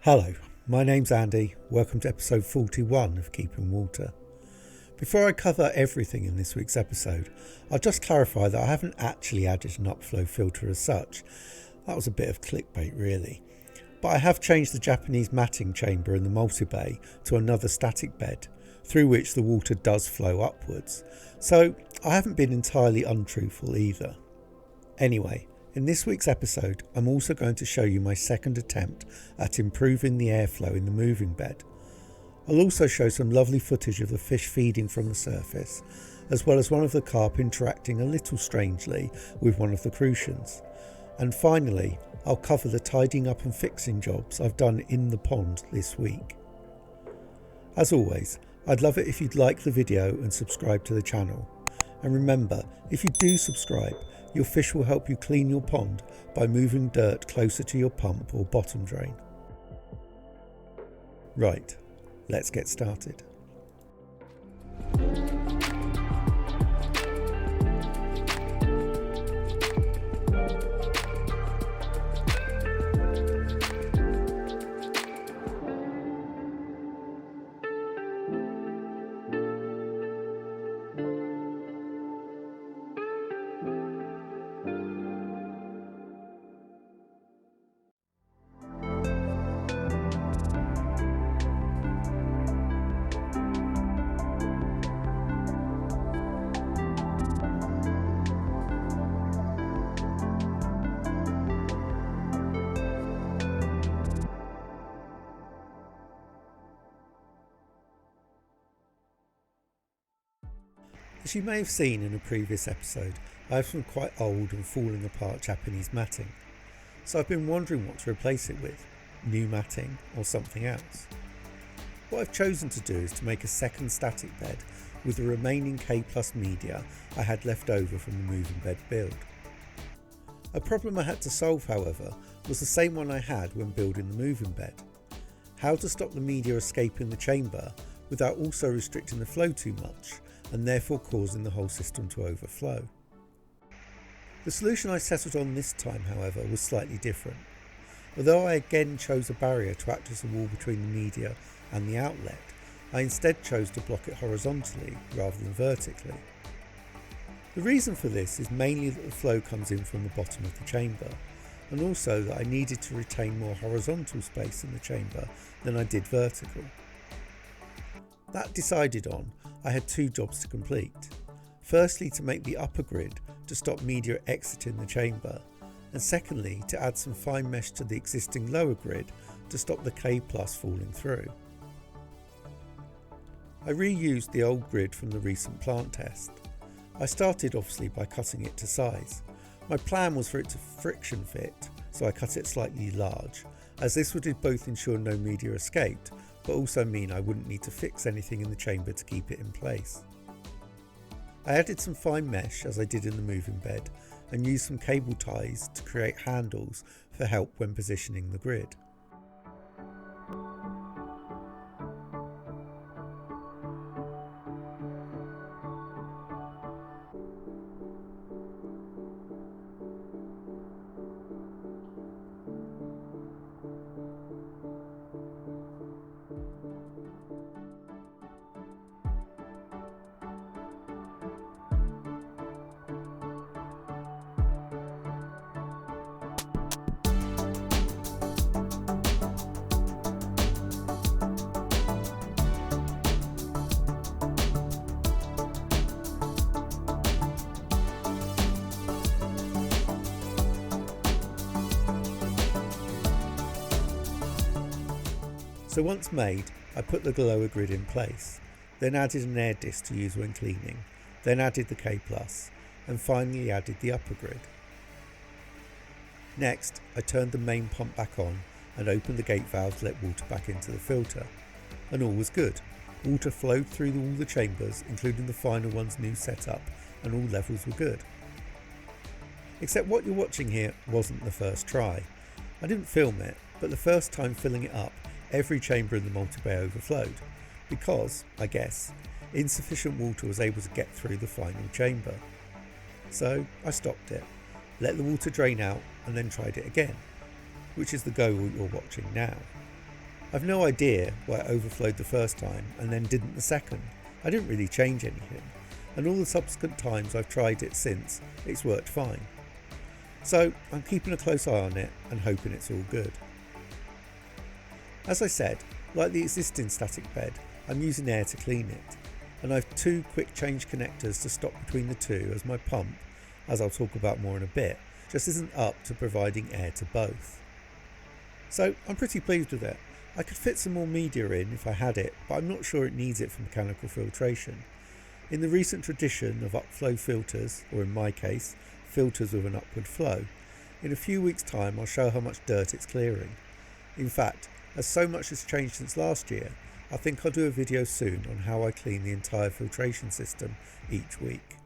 Hello, my name's Andy. Welcome to episode 41 of Keeping Water. Before I cover everything in this week's episode, I'll just clarify that I haven't actually added an Upflow filter as such. That was a bit of clickbait really. But I have changed the Japanese matting chamber in the multibay to another static bed, through which the water does flow upwards. So I haven't been entirely untruthful either. Anyway, in this week's episode, I'm also going to show you my second attempt at improving the airflow in the moving bed. I'll also show some lovely footage of the fish feeding from the surface, as well as one of the carp interacting a little strangely with one of the crucians. And finally, I'll cover the tidying up and fixing jobs I've done in the pond this week. As always, I'd love it if you'd like the video and subscribe to the channel. And remember, if you do subscribe, your fish will help you clean your pond by moving dirt closer to your pump or bottom drain. Right, let's get started. As you may have seen in a previous episode, I have some quite old and falling apart Japanese matting, so I've been wondering what to replace it with, new matting or something else. What I've chosen to do is to make a second static bed with the remaining K+ media I had left over from the moving bed build. A problem I had to solve, however, was the same one I had when building the moving bed: how to stop the media escaping the chamber without also restricting the flow too much, and therefore causing the whole system to overflow. The solution I settled on this time, however, was slightly different. Although I again chose a barrier to act as a wall between the media and the outlet, I instead chose to block it horizontally rather than vertically. The reason for this is mainly that the flow comes in from the bottom of the chamber, and also that I needed to retain more horizontal space in the chamber than I did vertical. That decided on, I had two jobs to complete. Firstly, to make the upper grid to stop media exiting the chamber, and secondly, to add some fine mesh to the existing lower grid to stop the K+ falling through. I reused the old grid from the recent plant test. I started obviously by cutting it to size. My plan was for it to friction fit, so I cut it slightly large, as this would both ensure no media escaped, but also mean I wouldn't need to fix anything in the chamber to keep it in place. I added some fine mesh as I did in the moving bed, and used some cable ties to create handles for help when positioning the grid. So once made, I put the lower grid in place, then added an air disc to use when cleaning, then added the K+, and finally added the upper grid. Next, I turned the main pump back on and opened the gate valve to let water back into the filter, and all was good. Water flowed through all the chambers, including the final one's new setup, and all levels were good. Except what you're watching here wasn't the first try. I didn't film it, but the first time filling it up, every chamber in the multibay overflowed, because, I guess, insufficient water was able to get through the final chamber. So I stopped it, let the water drain out and then tried it again, which is the go you're watching now. I've no idea why it overflowed the first time and then didn't the second. I didn't really change anything, and all the subsequent times I've tried it since, it's worked fine. So I'm keeping a close eye on it and hoping it's all good. As I said, like the existing static bed, I'm using air to clean it, and I have 2 quick change connectors to stop between the two, as my pump, as I'll talk about more in a bit, just isn't up to providing air to both. So I'm pretty pleased with it. I could fit some more media in if I had it, but I'm not sure it needs it for mechanical filtration. In the recent tradition of Upflow filters, or in my case, filters with an upward flow, in a few weeks' time I'll show how much dirt it's clearing. In fact, as so much has changed since last year, I think I'll do a video soon on how I clean the entire filtration system each week.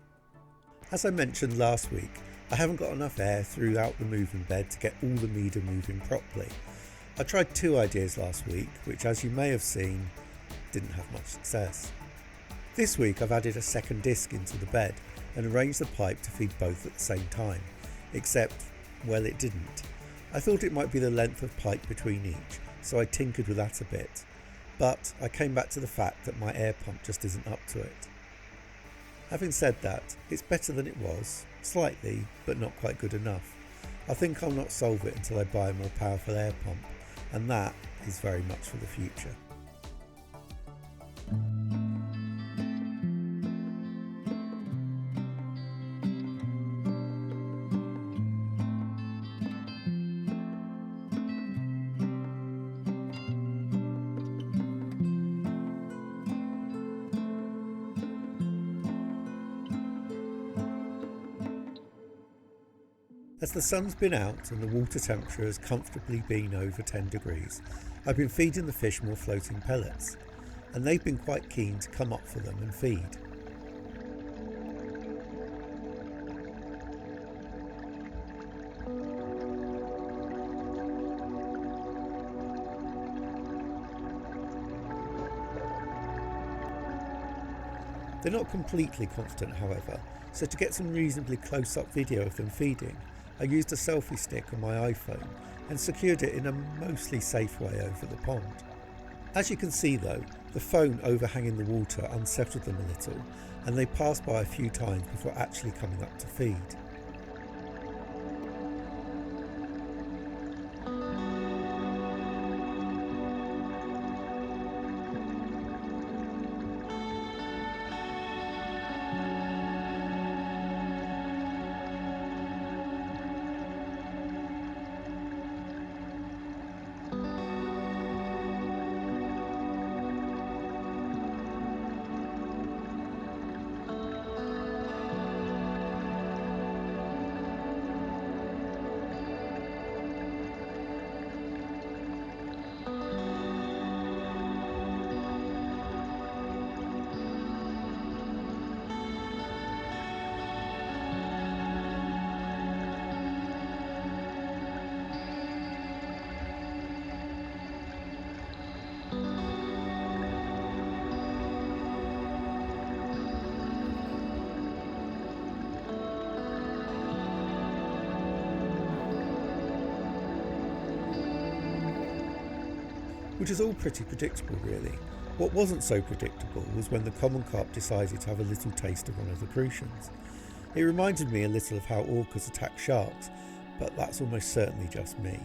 As I mentioned last week, I haven't got enough air throughout the moving bed to get all the media moving properly. I tried 2 ideas last week, which, as you may have seen, didn't have much success. This week I've added a second disc into the bed and arranged the pipe to feed both at the same time, except, well, it didn't. I thought it might be the length of pipe between each, so I tinkered with that a bit, but I came back to the fact that my air pump just isn't up to it. Having said that, it's better than it was, slightly, but not quite good enough. I think I'll not solve it until I buy a more powerful air pump, and that is very much for the future. As the sun's been out and the water temperature has comfortably been over 10 degrees, I've been feeding the fish more floating pellets, and they've been quite keen to come up for them and feed. They're not completely confident, however, so to get some reasonably close-up video of them feeding, I used a selfie stick on my iPhone and secured it in a mostly safe way over the pond. As you can see though, the phone overhanging the water unsettled them a little, and they passed by a few times before actually coming up to feed. Which is all pretty predictable really. What wasn't so predictable was when the common carp decided to have a little taste of one of the crucians. It reminded me a little of how orcas attack sharks, but that's almost certainly just me.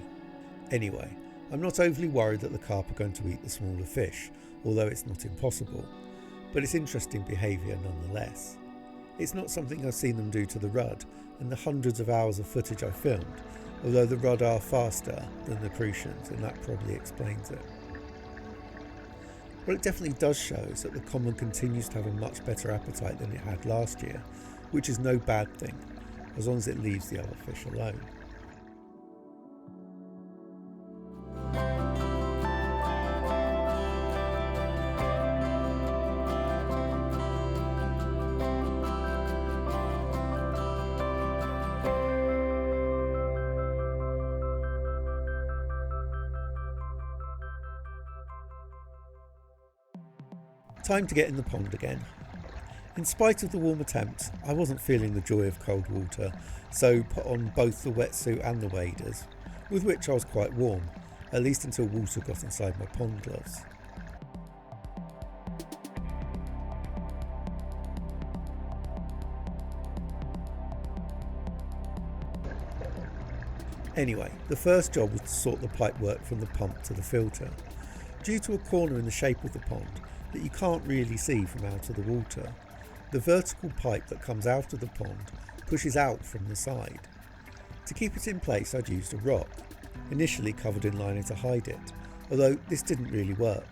Anyway, I'm not overly worried that the carp are going to eat the smaller fish, although it's not impossible, but it's interesting behaviour nonetheless. It's not something I've seen them do to the rudd, and the hundreds of hours of footage I filmed, although the rudd are faster than the crucians, and that probably explains it. What it definitely does show is that the common continues to have a much better appetite than it had last year, which is no bad thing, as long as it leaves the other fish alone. Time to get in the pond again. In spite of the warmer temps, I wasn't feeling the joy of cold water, so put on both the wetsuit and the waders, with which I was quite warm. at least until water got inside my pond gloves. Anyway, the first job was to sort the pipework from the pump to the filter. Due to a corner in the shape of the pond that you can't really see from out of the water, the vertical pipe that comes out of the pond pushes out from the side. To keep it in place, I'd used a rock, initially covered in liner to hide it, although this didn't really work,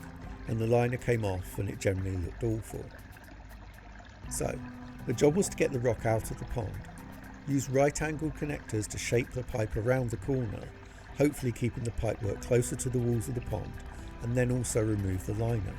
and the liner came off and it generally looked awful. So, the job was to get the rock out of the pond, use right-angled connectors to shape the pipe around the corner, hopefully keeping the pipework closer to the walls of the pond, and then also remove the liner.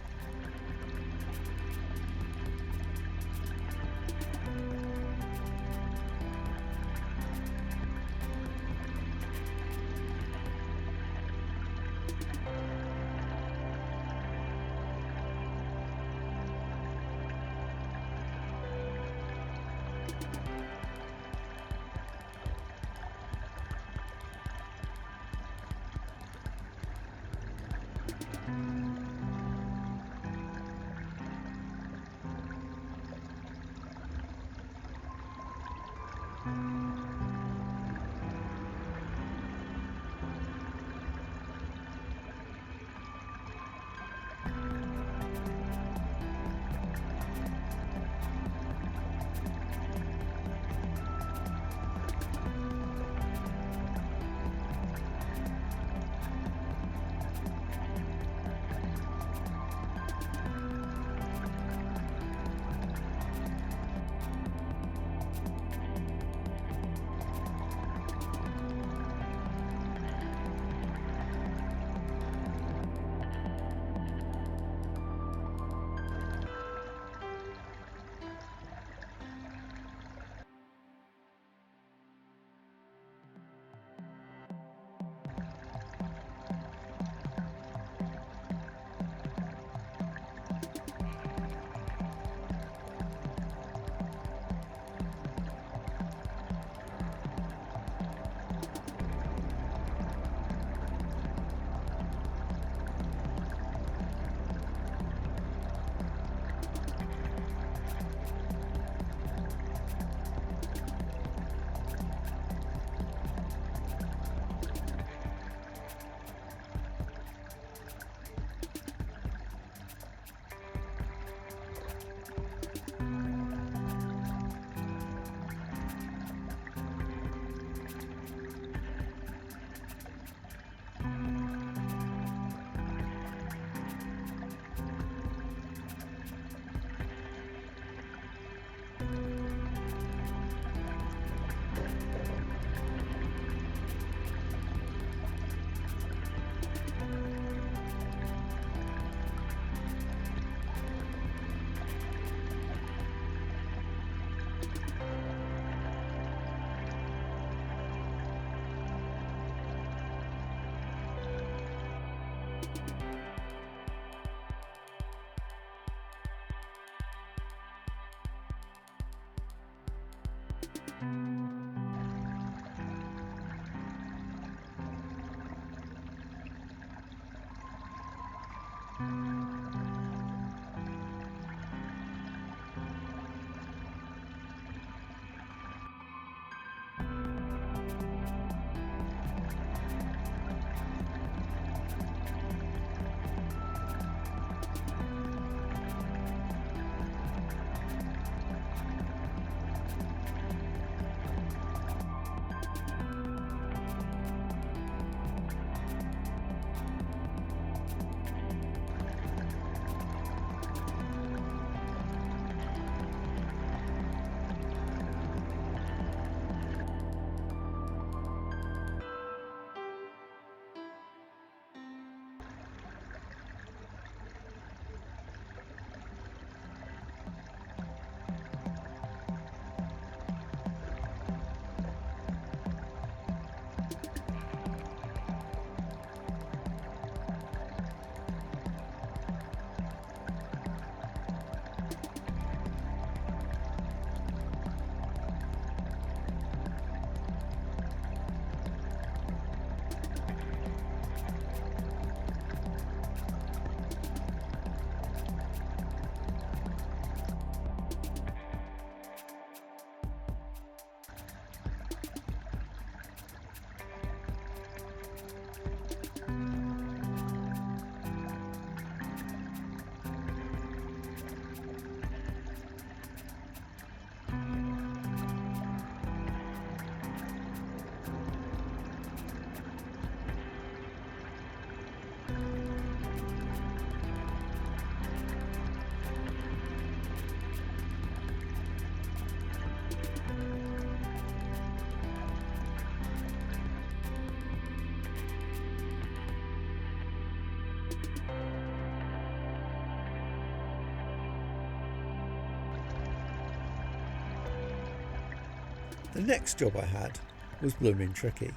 The next job I had was blooming tricky,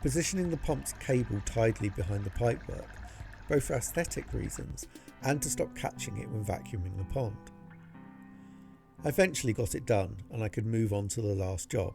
positioning the pump's cable tidally behind the pipework, both for aesthetic reasons and to stop catching it when vacuuming the pond. I eventually got it done and I could move on to the last job.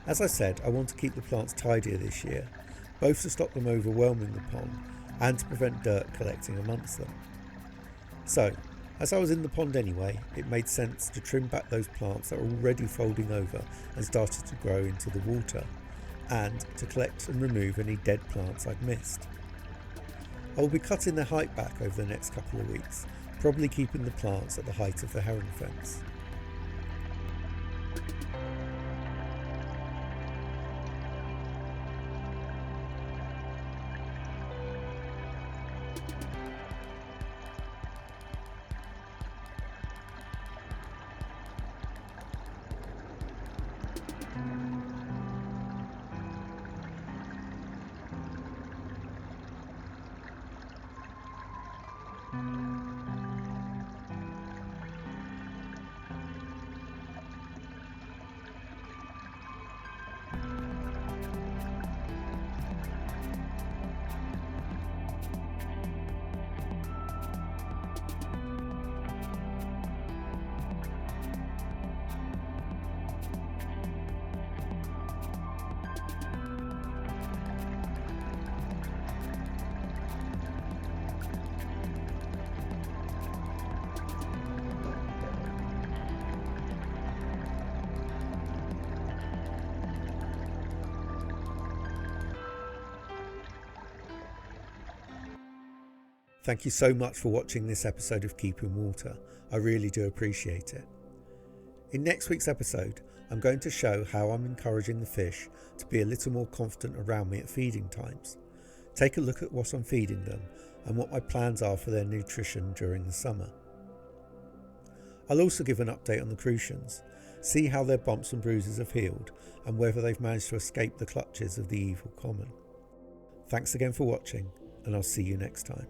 As I said, I want to keep the plants tidier this year, both to stop them overwhelming the pond and to prevent dirt collecting amongst them. So, as I was in the pond anyway, it made sense to trim back those plants that were already folding over and started to grow into the water, and to collect and remove any dead plants I'd missed. I will be cutting their height back over the next couple of weeks, probably keeping the plants at the height of the herring fence. Thank you so much for watching this episode of Keeping Water. I really do appreciate it. In next week's episode, I'm going to show how I'm encouraging the fish to be a little more confident around me at feeding times. Take a look at what I'm feeding them and what my plans are for their nutrition during the summer. I'll also give an update on the crucians, see how their bumps and bruises have healed and whether they've managed to escape the clutches of the evil common. Thanks again for watching, and I'll see you next time.